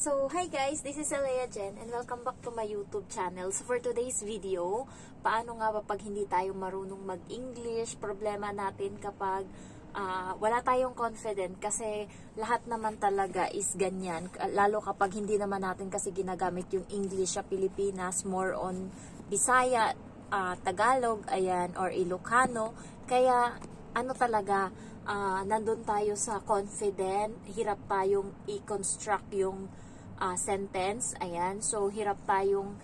So, hi guys, this is Alea Jen and welcome back to my YouTube channel. So, for today's video, paano nga ba pag hindi tayo marunong mag-English? Problema natin kapag wala tayong confident kasi lahat naman talaga is ganyan. Lalo kapag hindi naman natin kasi ginagamit yung English sa Pilipinas, more on Bisaya, Tagalog, ayan, or Ilocano. Kaya, ano talaga, nandun tayo sa confident, hirap tayong i-construct yung sentence, ayan, so hirap tayong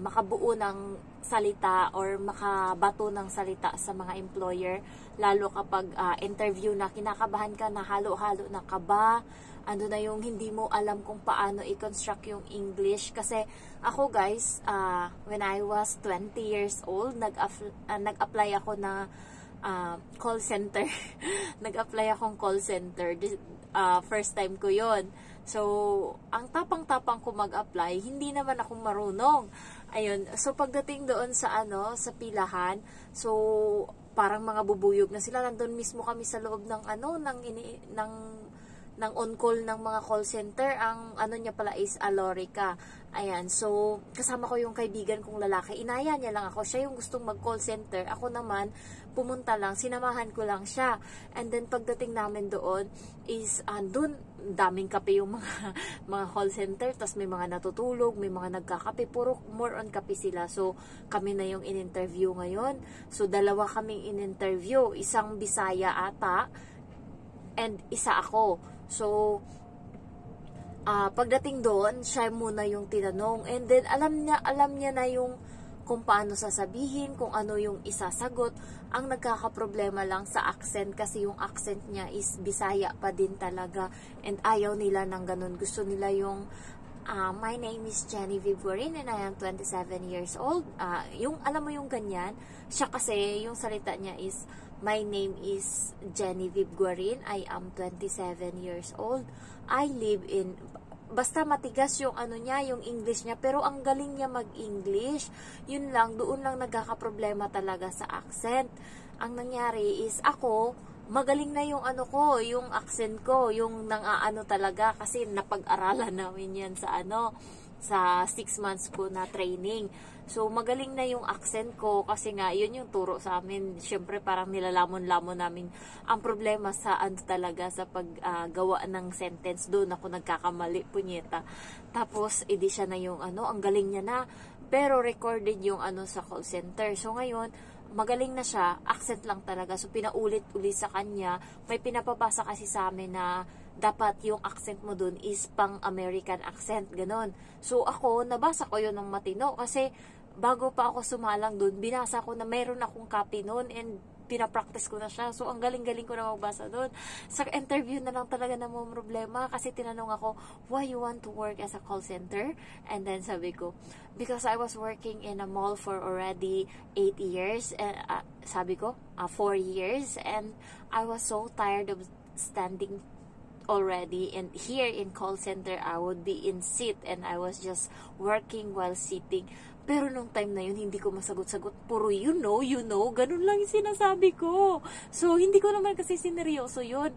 makabuo ng salita or makabato ng salita sa mga employer, lalo kapag interview na kinakabahan ka na halo-halo na kaba, ano na yung hindi mo alam kung paano i-construct yung English. Kasi ako guys, when I was 20 years old, nag-apply ako na call center. Nag-apply akong call center. First time ko yon. So, ang tapang-tapang ko mag-apply, hindi naman ako marunong. Ayun. So, pagdating doon sa sa pilahan, so parang mga bubuyog na sila. Nandun mismo kami sa loob ng ng on-call ng mga call center. Ang niya pala is Alorica. Ayan, so kasama ko yung kaibigan kong lalaki. Inaya niya lang ako. Siya yung gustong mag-call center. Ako naman, pumunta lang. Sinamahan ko lang siya. And then pagdating namin doon is doon daming kape yung mga call center. Tapos may mga natutulog, may mga nagkakape. Puro more on kape sila. So kami na yung in-interview ngayon. So dalawa kaming in-interview. Isang Bisaya ata and isa ako. So, pagdating doon, siya muna yung tinanong. And then, alam niya na yung kung paano sasabihin, kung ano yung isasagot. Ang nagkakaproblema lang sa accent kasi yung accent niya is Bisaya pa din talaga. And ayaw nila ng ganun. Gusto nila yung, my name is Genevieve Guarin and I am 27 years old. Yung, alam mo yung ganyan, siya kasi, yung salita niya is, my name is Genevieve Guarin. I am 27 years old. I live in... Basta matigas yung niya, yung English niya. Pero ang galing niya mag-English. Yun lang, doon lang nagkakaproblema talaga sa accent. Ang nangyari is ako, magaling na yung ko, yung accent ko. Yung talaga. Kasi napag-aralan namin yan sa sa 6 months ko na training. So, magaling na yung accent ko kasi nga, yun yung turo sa amin. Siyempre, parang nilalamon-lamon namin. Ang problema sa talaga sa paggawa ng sentence, doon ako nagkakamali, punyeta. Tapos, edi siya na yung ang galing niya na. Pero, recorded yung sa call center. So, ngayon, magaling na siya, accent lang talaga. So, pinaulit-ulit sa kanya. May pinapabasa kasi sa amin na dapat yung accent mo dun is pang American accent, ganon. So, ako, nabasa ko yun ng matino kasi bago pa ako sumalang dun, binasa ko na meron akong copy nun and pinapractice ko na siya. So, ang galing-galing ko na magbasa dun. Sa interview na lang talaga na mo problema kasi tinanong ako, why you want to work as a call center? And then sabi ko, because I was working in a mall for already 8 years. Sabi ko, 4 years. And I was so tired of standing already, and here in call center I would be in seat and I was just working while sitting. Pero nung time na yun, hindi ko masagot-sagot. Puro you know, ganun lang yung sinasabi ko. So, hindi ko naman kasi sineryoso yun.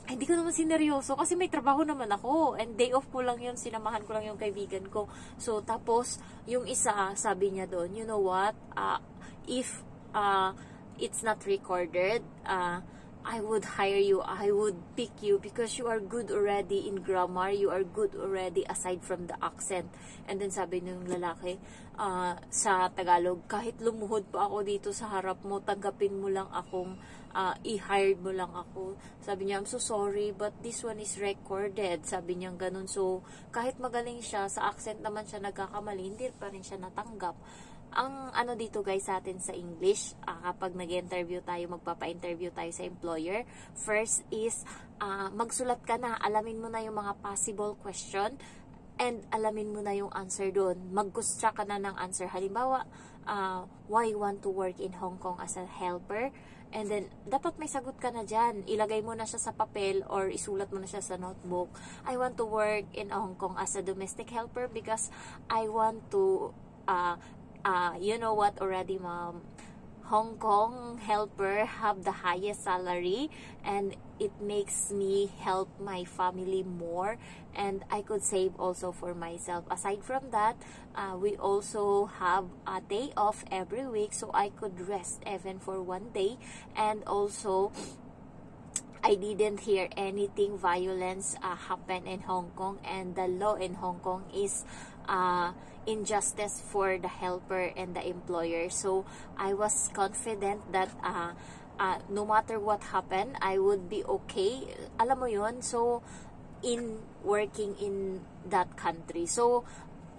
Hindi ko naman sineryoso kasi may trabaho naman ako. And day off ko lang yun, sinamahan ko lang yung kaibigan ko. So, tapos, yung isa, sabi niya doon, you know what, if it's not recorded, I would hire you, I would pick you because you are good already in grammar, you are good already aside from the accent. And then sabi ng lalaki sa Tagalog, kahit lumuhod pa ako dito sa harap mo, tanggapin mo lang akong, i-hired mo lang ako. Sabi niya, I'm so sorry, but this one is recorded. Sabi niya ganun. So, kahit magaling siya, sa accent naman siya nagkakamali, hindi pa rin siya natanggap. Ang dito guys sa atin sa English, kapag nag-interview tayo, magpapa-interview tayo sa employer, first is magsulat ka na, alamin mo na yung mga possible question and alamin mo na yung answer doon. Mag-construct ka na ng answer. Halimbawa, why you want to work in Hong Kong as a helper? And then, dapat may sagot ka na dyan. Ilagay mo na siya sa papel or isulat mo na siya sa notebook. I want to work in Hong Kong as a domestic helper because I want to you know what already, ma'am, Hong Kong helper have the highest salary, and it makes me help my family more, and I could save also for myself. Aside from that, we also have a day off every week, so I could rest even for one day. And also, I didn't hear anything violence happen in Hong Kong, and the law in Hong Kong is injustice for the helper and the employer. So I was confident that no matter what happened, I would be okay. Alam mo yon, so in working in that country. So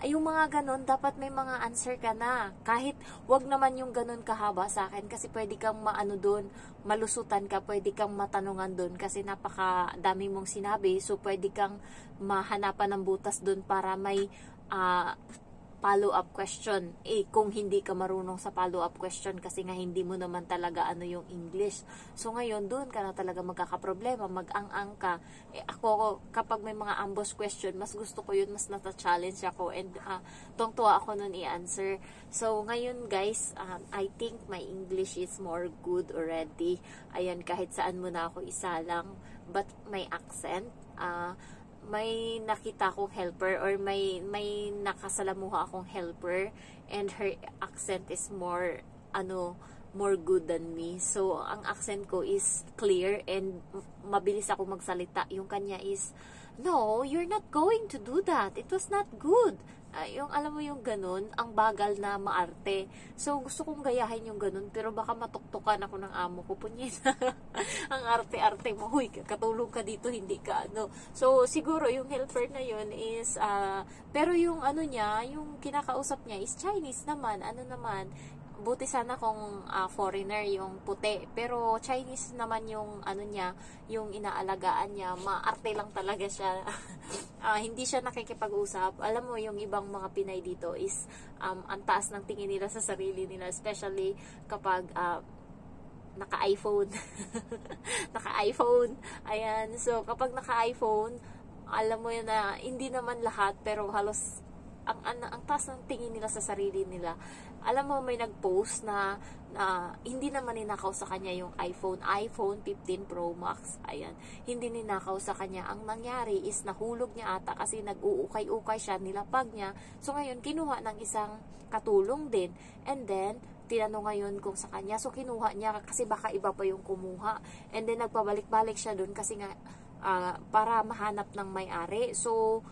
yung mga ganon, dapat may mga answer ka na. Kahit wag naman yung ganon kahaba sa akin, kasi pwede kang maano doon, malusutan ka, pwede kang matanungan doon kasi napaka dami mong sinabi. So pwede kang mahanapan ng butas doon para may follow-up question. Kung hindi ka marunong sa follow-up question kasi nga hindi mo naman talaga ano yung English. So ngayon, doon ka na talaga magkakaproblema, mag-ang-ang ka. Ako, kapag may mga ambush question, mas gusto ko yun, mas nata-challenge ako, and tungtuwa ako nun i-answer. So ngayon guys, I think my English is more good already. Ayan, kahit saan mo na ako isalang, but my accent, may nakita akong helper or may nakasalamuha akong helper, and her accent is more good than me. So ang accent ko is clear and mabilis ako magsalita. Yung kanya is, no, you're not going to do that, it was not good. Yung alam mo yung ganun, ang bagal na maarte. So gusto kong gayahin yung ganun, pero baka matuktukan ako ng amo ko. Punyeta, ang arte-arte mo, huy, katulong ka dito, hindi ka ano. So siguro yung helper na yun is pero yung ano niya, yung kinakausap niya is Chinese naman, buti sana kung foreigner, yung puti, pero Chinese naman yung ano niya, yung inaalagaan niya, maarte lang talaga siya. Hindi siya nakikipag-usap. Alam mo, yung ibang mga Pinay dito is ang taas ng tingin nila sa sarili nila, especially kapag naka-iPhone. Naka-iPhone. Ayan, so kapag naka-iPhone, alam mo yun na hindi naman lahat, pero halos ang taas ng tingin nila sa sarili nila. Alam mo, may nag-post na hindi naman ninakaw sa kanya yung iPhone 15 Pro Max. Ayan, hindi ninakaw sa kanya. Ang nangyari is nahulog niya ata kasi nag-uukay-ukay siya, nilapag niya. So ngayon, kinuha ng isang katulong din. And then, tinanong ngayon kung sa kanya. So kinuha niya kasi baka iba pa yung kumuha. And then, nagpabalik-balik siya dun kasi nga para mahanap ng may-ari. So,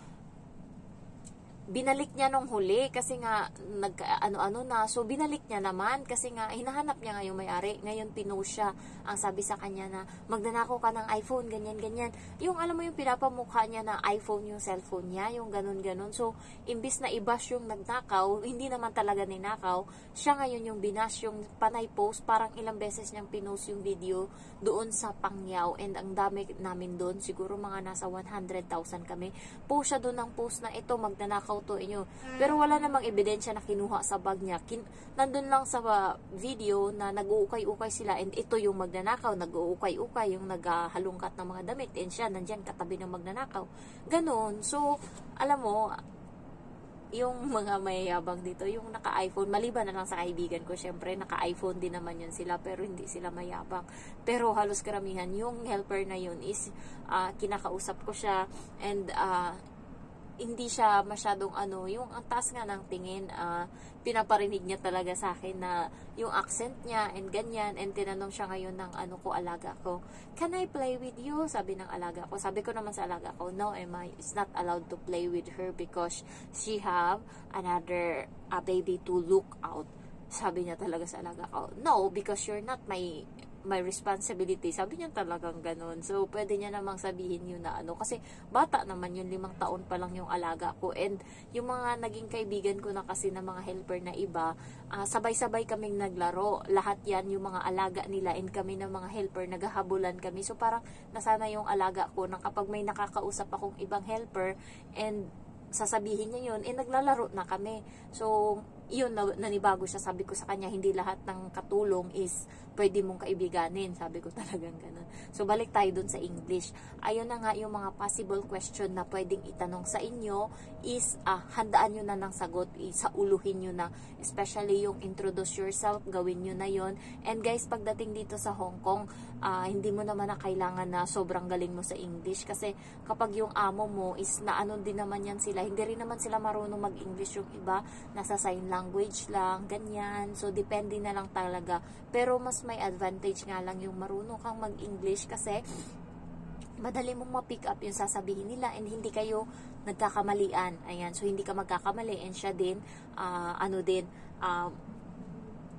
binalik niya nung huli kasi nga nag-ano-ano na. So binalik niya naman kasi nga hinahanap niya nga yung may-ari. Ngayon pinost siya. Ang sabi sa kanya na magnanakaw ka ng iPhone, ganyan-ganyan. Yung alam mo yung pinapamukha niya na iPhone yung cellphone niya, yung ganun-ganun. So imbis na i-bash yung nagnakaw, hindi naman talaga ninakaw. Siya ngayon yung binash, yung panay post. Parang ilang beses niyang pinost yung video doon sa Pangyaw, and ang dami namin doon, siguro mga nasa 100,000 kami. Post siya doon ng post na ito, magnanakaw to inyo. Pero wala namang ebidensya na kinuha sa bag niya. Nandun lang sa video na nag-uukay-ukay sila, and ito yung magnanakaw, nag-uukay-ukay, yung naghalungkat ng mga damit, and siya nandyan katabi ng magnanakaw. Ganon. So, alam mo, yung mga mayayabang dito, yung naka-iPhone, maliban na lang sa kaibigan ko, syempre, naka-iPhone din naman yun sila, pero hindi sila mayabang. Pero halos karamihan, yung helper na yun is, kinakausap ko siya, and hindi siya masyadong yung ang taas nga ng tingin, pinaparinig niya talaga sa akin na yung accent niya and ganyan, and tinanong siya ngayon ng alaga ko, can I play with you? Sabi ng alaga ko. Sabi ko naman sa alaga ko, no Emma, it's not allowed to play with her because she have another baby to look out. Sabi niya talaga sa alaga ko, no, because you're not my responsibility. Sabi niya talagang ganun. So, pwede niya namang sabihin yun na kasi bata naman yun, 5 taon pa lang yung alaga ko. And yung mga naging kaibigan ko na kasi na mga helper na iba, sabay-sabay kaming naglaro. Lahat yan, yung mga alaga nila, and kami ng mga helper, naghahabulan kami. So, parang nasana yung alaga ko na kapag may nakakausap akong ibang helper, and sasabihin niya yun, naglalaro na kami. So, yun, nanibago siya. Sabi ko sa kanya, hindi lahat ng katulong is pwede mong kaibiganin. Sabi ko talagang ganun. So, balik tayo dun sa English. Ayun na nga yung mga possible question na pwedeng itanong sa inyo is, handaan nyo na ng sagot. Isauluhin nyo na. Especially yung introduce yourself, gawin nyo na yon. And guys, pagdating dito sa Hong Kong, hindi mo naman na kailangan na sobrang galing mo sa English. Kasi kapag yung amo mo is na ano din naman yan sila, hindi rin naman sila marunong mag-English yung iba. Nasa sign language lang, ganyan. So, depende na lang talaga. Pero mas may advantage nga lang yung marunong kang mag-English kasi madali mong ma-pick up yung sasabihin nila and hindi kayo nagkakamalian. Ayan. So, hindi ka magkakamali and siya din,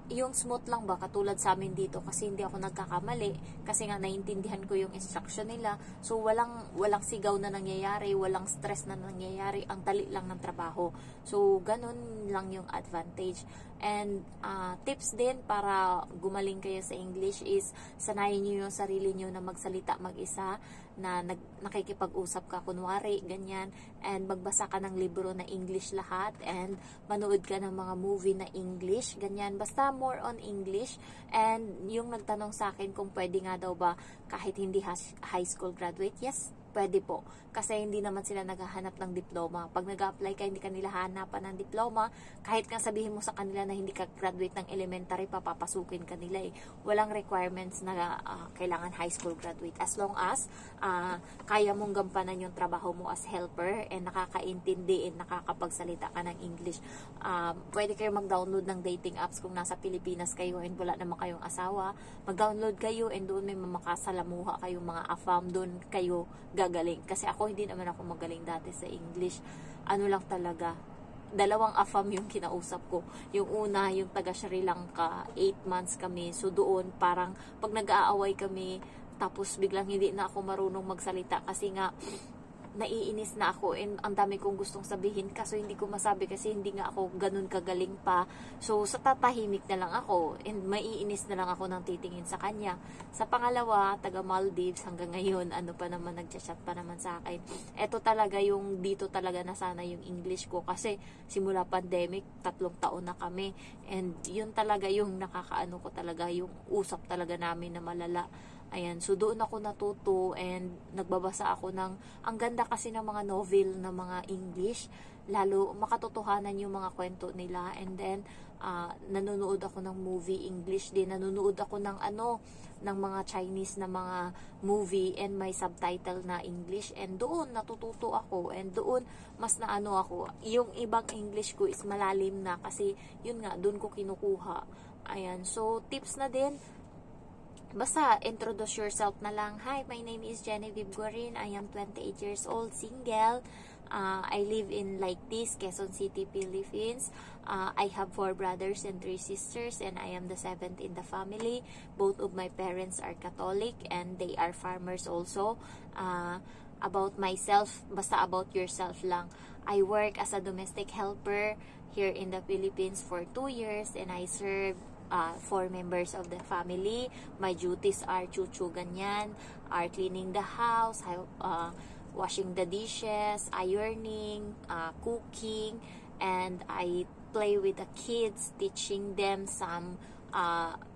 yung smooth lang ba, katulad sa amin dito kasi hindi ako nagkakamali kasi nga naiintindihan ko yung instruction nila. So walang sigaw na nangyayari, walang stress na nangyayari, ang dali lang ng trabaho. So ganun lang yung advantage. And tips din para gumaling kayo sa English is sanayin niyo yung sarili niyo na magsalita mag-isa, na nakikipag-usap ka kunwari, ganyan, and magbasa ka ng libro na English lahat, and manood ka ng mga movie na English, ganyan, basta more on English. And yung nagtanong sa akin kung pwede nga daw ba kahit hindi high school graduate, yes, pwede po. Kasi hindi naman sila naghahanap ng diploma. Pag nag-apply ka, hindi kanila hanapan ng diploma. Kahit nga sabihin mo sa kanila na hindi ka graduate ng elementary, papapasukin kanila eh. Walang requirements na kailangan high school graduate. As long as kaya mong gampanan yung trabaho mo as helper and nakakaintindi and nakakapagsalita ka ng English. Pwede kayo mag-download ng dating apps kung nasa Pilipinas kayo and wala naman kayong asawa. Mag-download kayo and doon may mamakasalamuha kayong mga AFAM. Doon kayo gagaling. Kasi ako, hindi naman ako magaling dati sa English. Ano lang talaga, 2 AFAM yung kinausap ko. Yung una, yung taga Sri Lanka, 8 months kami. So doon, parang pag nag-aaway kami, tapos biglang hindi na ako marunong magsalita kasi nga naiinis na ako and ang dami kong gustong sabihin kaso hindi ko masabi kasi hindi nga ako ganun kagaling pa. So, sa tatahimik na lang ako and maiinis na lang ako nang titingin sa kanya. Sa pangalawa, taga Maldives, hanggang ngayon, nagchat pa naman sa akin. Eto talaga yung dito talaga nasana yung English ko kasi simula pandemic, 3 taon na kami. And yun talaga yung nakakaano ko talaga, yung usap talaga namin na malala. Ayan, so doon ako natuto and nagbabasa ako ang ganda kasi ng mga novel na mga English, lalo makatotohanan yung mga kwento nila. And then, nanonood ako ng movie English din, nanonood ako ng mga Chinese na mga movie and may subtitle na English, and doon natututo ako and doon mas naano ako. Yung ibang English ko is malalim na kasi yun nga, doon ko kinukuha. Ayan, so tips na din, basta introduce yourself na lang. Hi, my name is Genevieve Gorin. I am 28 years old, single. I live in like this, Quezon City, Philippines. I have 4 brothers and 3 sisters, and I am the 7th in the family. Both of my parents are Catholic and they are farmers also. About myself, basta about yourself lang. I work as a domestic helper here in the Philippines for 2 years, and I serve 4 members of the family. My duties are chuchu ganyan, are cleaning the house, washing the dishes, ironing, cooking, and I play with the kids, teaching them some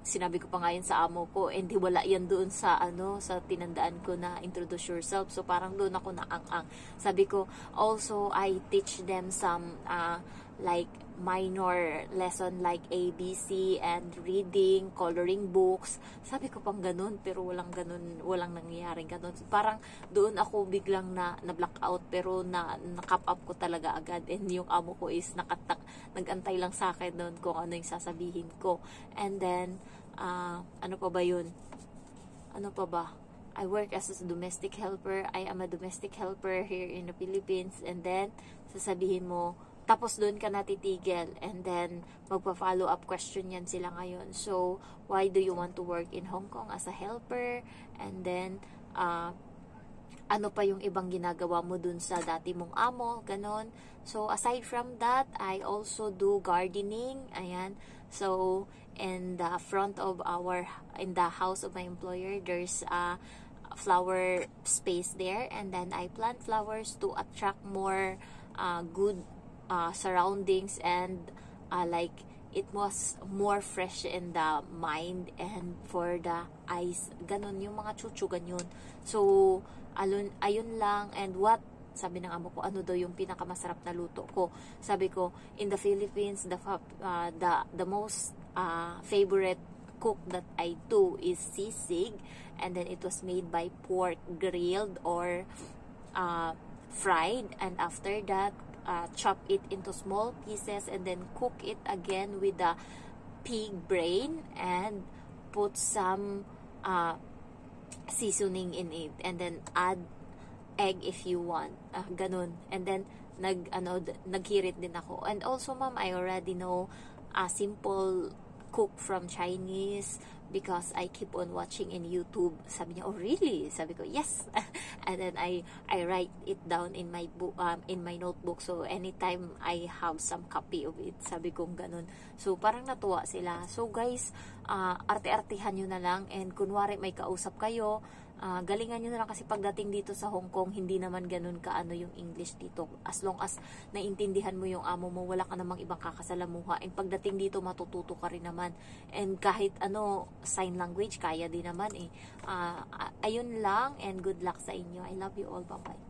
sinabi ko pa ngayon sa amo ko, and wala yan doon sa sa tinandaan ko na introduce yourself. So parang doon ako naang-ang. Sabi ko, also I teach them some like minor lesson like ABC and reading, coloring books. Sabi ko pang ganun, pero walang nangyayaring ganun. Parang doon ako biglang na-blackout, pero na-cap up ko talaga agad. And yung amo ko is nagantay lang sa akin doon kung ano yung sasabihin ko. And then, ano pa ba yun? Ano pa ba? I work as a domestic helper. I am a domestic helper here in the Philippines. And then, sasabihin mo, tapos doon ka natitigil, and then magpa-follow up question yan sila ngayon. So, why do you want to work in Hong Kong as a helper? And then, ano pa yung ibang ginagawa mo dun sa dati mong amo, ganon. So, aside from that, I also do gardening. Ayan. So, in the house of my employer, there's a flower space there, and then I plant flowers to attract more good surroundings and like it was more fresh in the mind and for the eyes. Ganon yung mga chuchugan yun. So, ayun lang. And what, sabi ng amo ko, ano daw yung pinakamasarap na luto ko. Sabi ko, in the Philippines, the most favorite cook that I do is sisig. And then it was made by pork grilled or fried. And after that, chop it into small pieces and then cook it again with the pig brain and put some seasoning in it and then add egg if you want, ganun. And then naghirit din ako. And also, ma'am, I already know a simple cook from Chinese because I keep on watching in YouTube. Sabi niya, oh really? Sabi ko, yes. And then I write it down in my book, in my notebook. So anytime I have some copy of it, sabi ko ganun. So parang natuwa sila. So guys, arte-artehan nyo na lang, and kunwari may kausap kayo, galingan nyo na lang, kasi pagdating dito sa Hong Kong, hindi naman ganun kaano yung English dito. As long as naintindihan mo yung amo mo, wala ka namang ibang kakasalamuha. And pagdating dito, matututo ka rin naman. And kahit sign language, kaya din naman eh. Ayun lang, and good luck sa inyo. I love you all. Bye-bye.